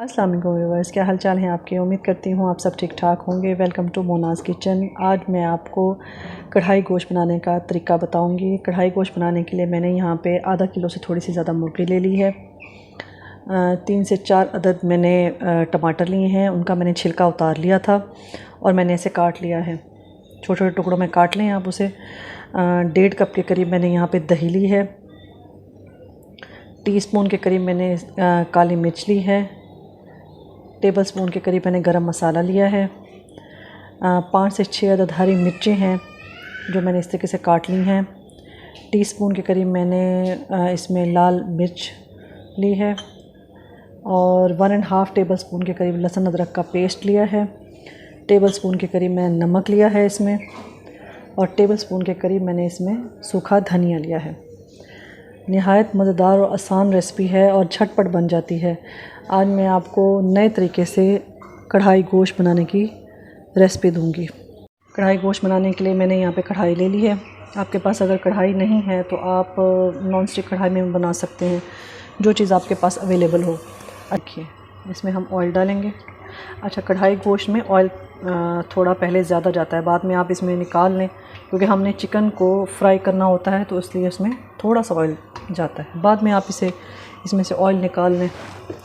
अस्सलाम वालेकुम व्यूअर्स, क्या हाल चाल हैं आपके। उम्मीद करती हूँ आप सब ठीक ठाक होंगे। Welcome to Mona's kitchen. आज मैं आपको कढ़ाई गोश्त बनाने का तरीका बताऊँगी। कढ़ाई गोश्त बनाने के लिए मैंने यहाँ पे आधा किलो से थोड़ी सी ज़्यादा मुर्गी ले ली है। 3 से 4 अदद मैंने टमाटर लिए हैं, उनका मैंने छिलका उतार लिया था और मैंने इसे काट लिया है। छोटे छोटे टुकड़ों में काट लें आप उसे। 1.5 कप के करीब मैंने यहाँ पर दही ली है। टीस्पून के करीब मैंने काली मिर्च ली है। टेबल स्पून के करीब मैंने गरम मसाला लिया है। 5 से 6 अदद हरी मिर्चें हैं जो मैंने इस तरीके से काट ली हैं। टीस्पून के करीब मैंने इसमें लाल मिर्च ली है और 1.5 टेबल स्पून के करीब लहसुन अदरक का पेस्ट लिया है। टेबल स्पून के करीब मैंने नमक लिया है इसमें और टेबल स्पून के करीब मैंने इसमें सूखा धनिया लिया है। नहायत मज़ेदार और आसान रेसिपी है और झटपट बन जाती है। आज मैं आपको नए तरीके से कढ़ाई गोश्त बनाने की रेसिपी दूंगी। कढ़ाई गोश्त बनाने के लिए मैंने यहाँ पे कढ़ाई ले ली है। आपके पास अगर कढ़ाई नहीं है तो आप नॉन स्टिक कढ़ाई में बना सकते हैं, जो चीज़ आपके पास अवेलेबल हो। रखिए, इसमें हम ऑयल डालेंगे। अच्छा, कढ़ाई गोश्त में ऑयल थोड़ा पहले ज़्यादा जाता है, बाद में आप इसमें निकाल लें क्योंकि हमने चिकन को फ्राई करना होता है तो इसलिए इसमें थोड़ा सा ऑयल जाता है। बाद में आप इसमें से ऑयल निकाल लें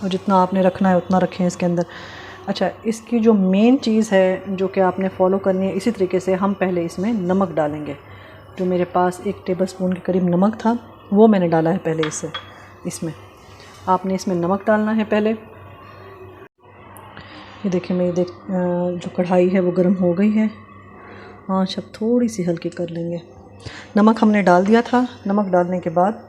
और जितना आपने रखना है उतना रखें इसके अंदर। अच्छा, इसकी जो मेन चीज़ है जो कि आपने फॉलो करनी है, इसी तरीके से हम पहले इसमें नमक डालेंगे। जो मेरे पास 1 टेबल स्पून के करीब नमक था वो मैंने डाला है पहले। इसमें आपने इसमें नमक डालना है पहले। ये देखिए मेरी जो कढ़ाई है वो गर्म हो गई है। आँच अब थोड़ी सी हल्की कर लेंगे। नमक हमने डाल दिया था। नमक डालने के बाद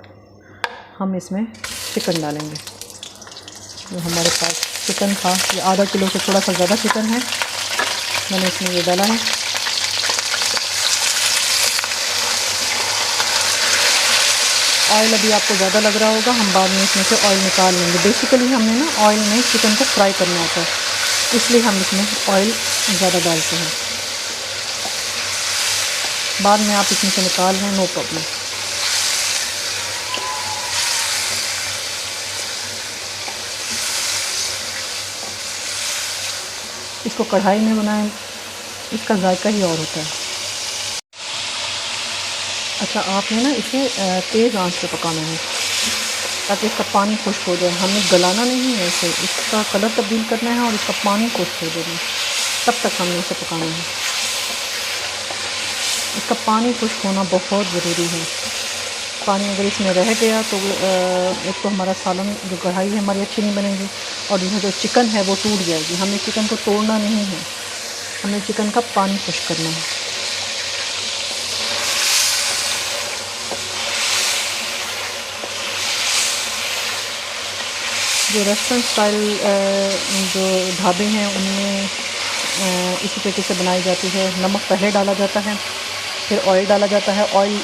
हम इसमें चिकन डालेंगे। जो हमारे पास चिकन था, ये आधा किलो से थोड़ा सा ज़्यादा चिकन है, मैंने इसमें ये डाला है। ऑयल अभी आपको ज़्यादा लग रहा होगा, हम बाद में इसमें से ऑयल निकाल लेंगे। बेसिकली हमने ना ऑयल में चिकन को फ्राई करना होता है, इसलिए हम इसमें ऑयल ज़्यादा डालते हैं। बाद में आप इसमें से निकाल लें, नो प्रॉब्लम। इसको कढ़ाई में बनाएं, इसका जायका ही और होता है। अच्छा, आपने ना इसे तेज़ आंच पे पकाना है ताकि इसका पानी खुश्क हो जाए। हमें गलाना नहीं है इसे, इसका कलर तब्दील करना है और इसका पानी खुश्क हो जाए, तब तक हमने इसे पकाना है। इसका पानी खुश्क होना बहुत ज़रूरी है। पानी अगर इसमें रह गया तो एक तो हमारा सालन, जो कढ़ाई है हमारी, अच्छी नहीं बनेगी और दूसरा जो चिकन है वो टूट जाएगी। हमें चिकन को तोड़ना नहीं है, हमें चिकन का पानी खुश्क करना है। जो रेस्टोरेंट स्टाइल जो ढाबे हैं उनमें इसी तरीके से बनाई जाती है। नमक पहले डाला जाता है, फिर ऑयल डाला जाता है। ऑयल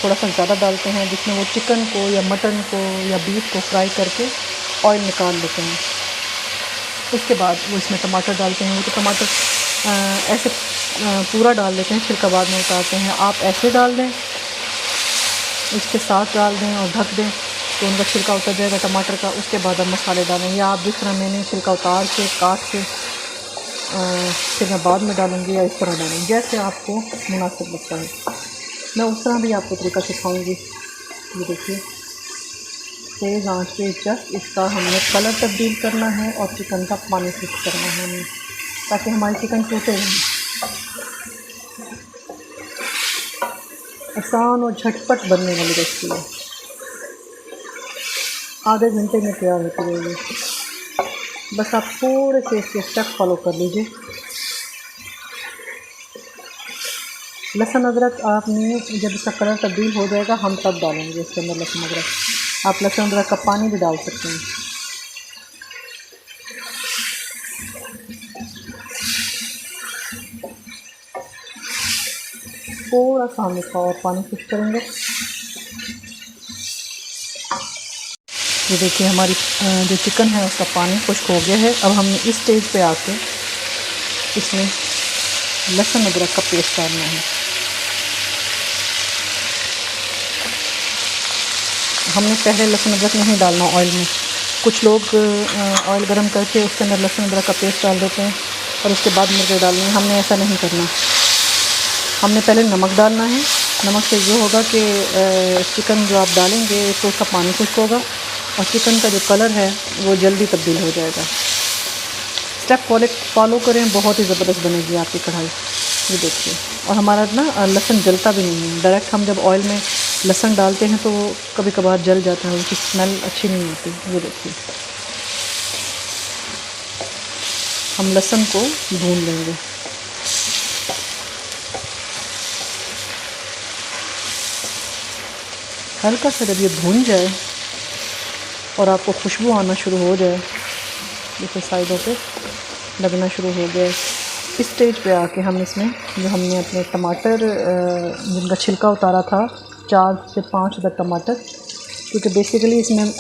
थोड़ा सा ज़्यादा डालते हैं जिसमें वो चिकन को या मटन को या बीफ को फ्राई करके ऑयल निकाल लेते हैं। उसके बाद वो इसमें टमाटर डालते हैं। वो तो टमाटर ऐसे पूरा डाल लेते हैं, छिलका बाद में उतारते हैं। आप ऐसे डाल दें, इसके साथ डाल दें और ढक दें तो उनका छिलका उतर जाएगा टमाटर का। उसके बाद आप मसाले डालें, या आप जिस तरह मैंने छिलका उतार के काट के फिर मैं बाद में डालूँगी, या इस तरह डालूँगी जैसे आपको मुनासिब लगता है। मैं उस तरह भी आपको तरीका सिखाऊंगी। ये देखिए, तेज़ आंच पे जस्ट इसका हमने कलर तब्दील करना है और चिकन का पानी फिक्स करना है हमें, ताकि हमारी चिकन टूटे नहीं। आसान और झटपट बनने वाली रेसिपी है, आधे घंटे में तैयार होती रहेगी। बस आप थोड़े से इसके स्टेप फॉलो कर लीजिए। लहसुन अदरक आपने जब इसका कलर तब्दील हो जाएगा हम तब डालेंगे इसके अंदर लहसुन अदरक। आप लहसुन अदरक का पानी भी डाल सकते हैं। थोड़ा सा हम इसका और पानी खुश्क करेंगे। ये देखिए हमारी जो चिकन है उसका पानी खुश्क हो गया है। अब हमने इस स्टेज पे आके इसमें लहसुन अदरक का पेस्ट डालना है। हमने पहले लहसुन अदरक नहीं डालना ऑयल में, कुछ लोग ऑयल गरम करके उसके अंदर लहसुन अदरक का पेस्ट डाल देते हैं और उसके बाद मिर्च डालनी है। हमने ऐसा नहीं करना। हमने पहले नमक डालना है। नमक से ये होगा कि चिकन जो आप डालेंगे तो उसका पानी खुश्क होगा और चिकन का जो कलर है वो जल्दी तब्दील हो जाएगा। स्टेप फॉलो करें, बहुत ही ज़बरदस्त बनेगी आपकी कढ़ाई। ये देखिए, और हमारा ना लहसुन जलता भी नहीं है। डायरेक्ट हम जब ऑयल में लहसुन डालते हैं तो कभी कभार जल जाता है, उसकी स्मेल अच्छी नहीं आती। ये देखिए, हम लहसुन को भून लेंगे। हल्का सा जब ये भून जाए और आपको खुशबू आना शुरू हो जाए, देखिए साइडों पे लगना शुरू हो गया, इस स्टेज पे आके हम इसमें जो हमने अपने टमाटर जिनका छिलका उतारा था, 4 से 5 अदद टमाटर, क्योंकि बेसिकली इसमें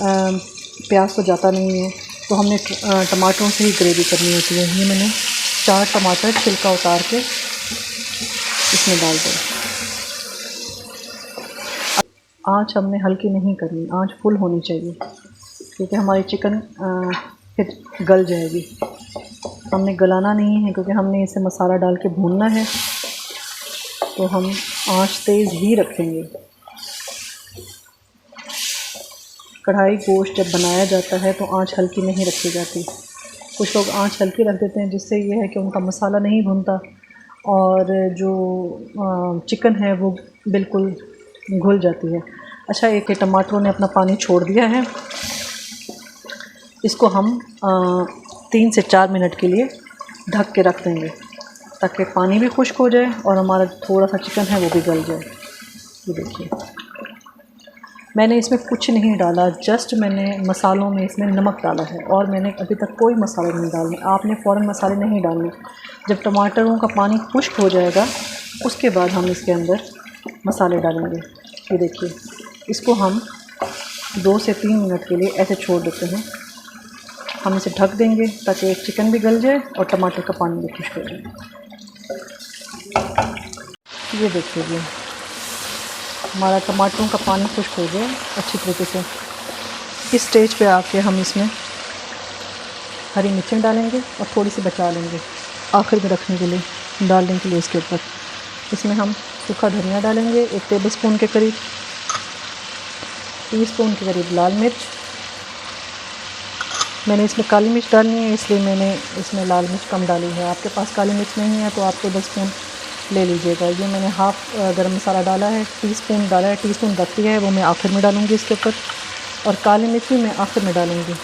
प्याज तो जाता नहीं है तो हमने टमाटरों से ही ग्रेवी करनी होती है। ये मैंने 4 टमाटर छिलका उतार के इसमें डाल दें। आँच हमने हल्की नहीं करनी, आँच फुल होनी चाहिए, क्योंकि हमारी चिकन फिर गल जाएगी। हमने गलाना नहीं है क्योंकि हमने इसे मसाला डाल के भूनना है, तो हम आँच तेज़ ही रखेंगे। कढ़ाई गोश्त जब बनाया जाता है तो आँच हल्की नहीं रखी जाती। कुछ लोग आँच हल्की रख देते हैं, जिससे ये है कि उनका मसाला नहीं भुनता और जो चिकन है वो बिल्कुल घुल जाती है। अच्छा, एक टमाटरों ने अपना पानी छोड़ दिया है, इसको हम 3 से 4 मिनट के लिए ढक के रख देंगे ताकि पानी भी खुश्क हो जाए और हमारा थोड़ा सा चिकन है वो भी गल जाए। ये देखिए, मैंने इसमें कुछ नहीं डाला, जस्ट मैंने मसालों में इसमें नमक डाला है और मैंने अभी तक कोई मसाले नहीं डालने। आपने फ़ौरन मसाले नहीं डालने। जब टमाटरों का पानी खुश्क हो जाएगा उसके बाद हम इसके अंदर मसाले डालेंगे। ये देखिए, इसको हम 2 से 3 मिनट के लिए ऐसे छोड़ देते हैं। हम इसे ढक देंगे ताकि चिकन भी गल जाए और टमाटर का पानी भी खुश्क हो जाए। ये देखिए जी, हमारा टमाटरों का पानी खुश्क हो गया अच्छी तरीके से। इस स्टेज पे आके हम इसमें हरी मिर्चें डालेंगे और थोड़ी सी बचा लेंगे आखिर में रखने के लिए, डालने के लिए इसके ऊपर। इसमें हम सूखा धनिया डालेंगे 1 टेबलस्पून के करीब, टीस्पून के करीब लाल मिर्च। मैंने इसमें काली मिर्च डालनी है इसलिए मैंने इसमें लाल मिर्च कम डाली है। आपके पास काली मिर्च नहीं है तो आप टेबलस्पून ले लीजिएगा। ये मैंने हाफ़ गरम मसाला डाला है, टीस्पून डाला है, टीस्पून रख दिया है, वो मैं आखिर में डालूँगी इसके ऊपर। और काली मिर्च भी मैं आखिर में डालूँगी।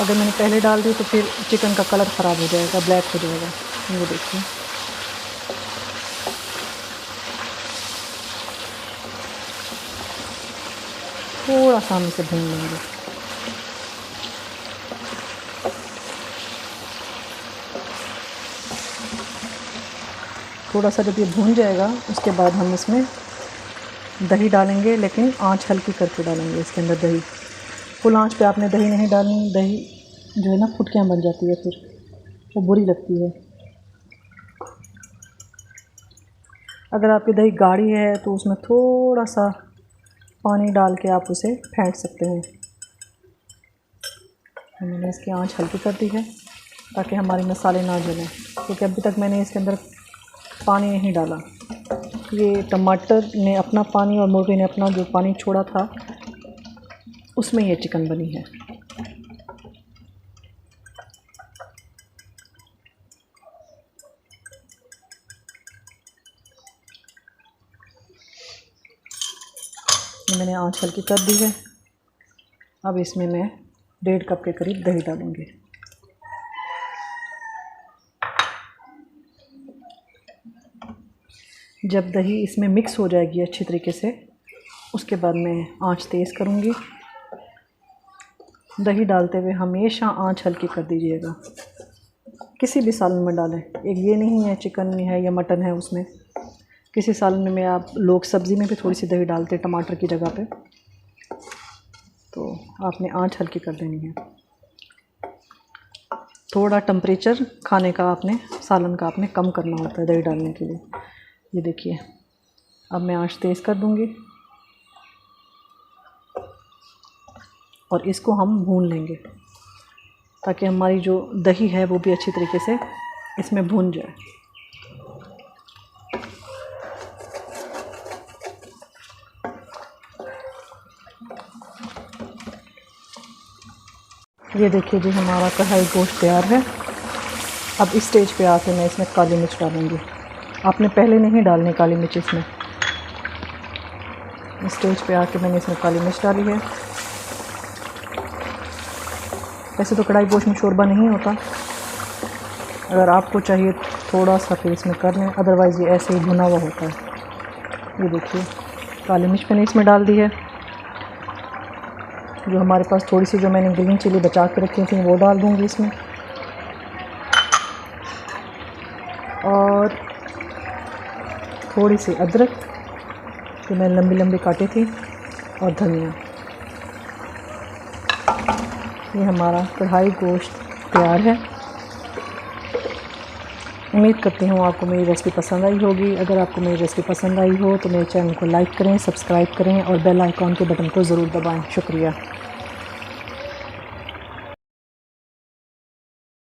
अगर मैंने पहले डाल दी तो फिर चिकन का कलर ख़राब हो जाएगा, ब्लैक हो जाएगा। ये देखिए, थोड़ा सा हम इसे भून लेंगे। थोड़ा सा जब ये भून जाएगा उसके बाद हम इसमें दही डालेंगे, लेकिन आंच हल्की करके डालेंगे इसके अंदर दही। फुल आंच पे आपने दही नहीं डालनी, दही जो है ना फुटकियाँ बन जाती है, फिर वो बुरी लगती है। अगर आपकी दही गाढ़ी है तो उसमें थोड़ा सा पानी डाल के आप उसे फेंट सकते हैं। मैंने इसकी आंच हल्की कर दी है ताकि हमारे मसाले ना जलें, क्योंकि अभी तक मैंने इसके अंदर पानी नहीं डाला। ये टमाटर ने अपना पानी और मुर्गी ने अपना जो पानी छोड़ा था उसमें ये चिकन बनी है। मैंने आंच हल्की कर दी है। अब इसमें मैं 1.5 कप के करीब दही डालूँगी। जब दही इसमें मिक्स हो जाएगी अच्छी तरीके से, उसके बाद मैं आंच तेज़ करूँगी। दही डालते हुए हमेशा आंच हल्की कर दीजिएगा, किसी भी सालन में डालें। एक ये नहीं है चिकन में है या मटन है, उसमें किसी सालन में आप लोग सब्ज़ी में भी थोड़ी सी दही डालते हैं टमाटर की जगह पे, तो आपने आंच हल्की कर देनी है। थोड़ा टेम्परेचर खाने का आपने सालन का आपने कम करना होता है दही डालने के लिए। ये देखिए, अब मैं आंच तेज़ कर दूँगी। और इसको हम भून लेंगे ताकि हमारी जो दही है वो भी अच्छी तरीके से इसमें भून जाए। ये देखिए जी, हमारा कढ़ाई गोश्त तैयार है। अब इस स्टेज पे आके मैं इसमें काली मिर्च डालूँगी। आपने पहले नहीं डालनी काली मिर्च इसमें। इस स्टेज पे आके मैंने इसमें काली मिर्च डाली है। वैसे तो कढ़ाई गोश्त में शोरबा नहीं होता, अगर आपको चाहिए थोड़ा सा फिर इसमें कर लें, अदरवाइज़ ये ऐसे ही भुना हुआ होता है। ये देखिए काली मिर्च मैंने इसमें डाल दी है। जो हमारे पास थोड़ी सी जो मैंने ग्रीन चिली बचा के रखी थी वो डाल दूँगी इसमें, और थोड़ी सी अदरक जो मैंने लंबी लंबी काटी थी, और धनिया। ये हमारा कढ़ाई गोश्त तैयार है। उम्मीद करती हूँ आपको मेरी रेसिपी पसंद आई होगी। अगर आपको मेरी रेसिपी पसंद आई हो तो मेरे चैनल को लाइक करें, सब्सक्राइब करें और बेल आइकॉन के बटन को ज़रूर दबाएं। शुक्रिया।